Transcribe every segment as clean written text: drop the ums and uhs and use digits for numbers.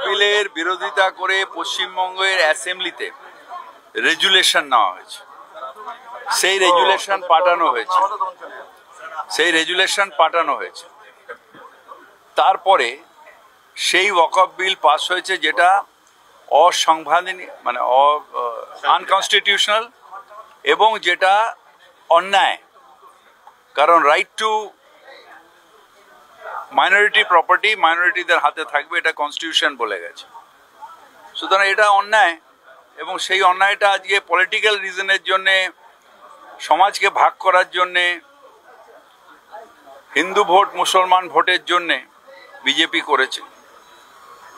বিলের বিরোধিতা করে পশ্চিমবঙ্গের অ্যাসেম্বলিতে রেজুলেশন নেওয়া হয়েছে। সেই রেজুলেশন পাঠানো হয়েছে। তারপরে সেই ওয়াকফ বিল পাস হয়েছে যেটা অসাংবিধানিক, মানে আনকনস্টিটিউশনাল এবং যেটা অন্যায়। কারণ রাইট টু মাইনরিটি প্রপার্টি মাইনরিটিদের হাতে থাকবে, এটা কনস্টিটিউশন বলে গেছে। সুতরাং এটা অন্যায়, এবং সেই অন্যায়টা আজকে পলিটিক্যাল রিজনের জন্যে, সমাজকে ভাগ করার জন্যে, হিন্দু ভোট মুসলমান ভোটের জন্যে বিজেপি করেছে।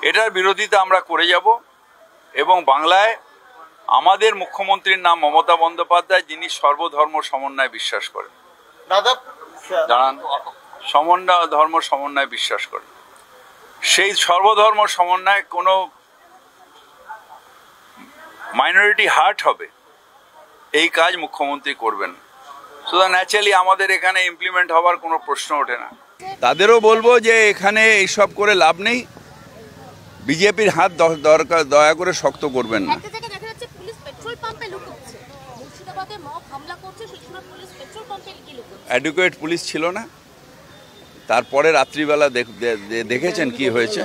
এটার বিরোধিতা আমরা করে যাব। এবং বাংলায় আমাদের মুখ্যমন্ত্রীর নাম মমতা বন্দ্যোপাধ্যায়, যিনি সর্বধর্ম সমন্বয়ে বিশ্বাস করেন। ধর্ম সমন্বয়ে বিশ্বাস করেন। সেই সর্বধর্ম সমন্বয়ে কোনো মাইনরিটি হার্ট হবে, এই কাজ মুখ্যমন্ত্রী করবেন। সুতরাং ন্যাচারালি আমাদের এখানে ইমপ্লিমেন্ট হওয়ার কোনো প্রশ্ন ওঠে না। তাদেরও বলবো যে এখানে এইসব করে লাভ নেই, বিজেপির হাত দরকার দয়া করে শক্ত করবেন না। অ্যাডুকুয়েট পুলিশ ছিল না, তারপরে রাত্রিবেলা দেখেছেন কি হয়েছে।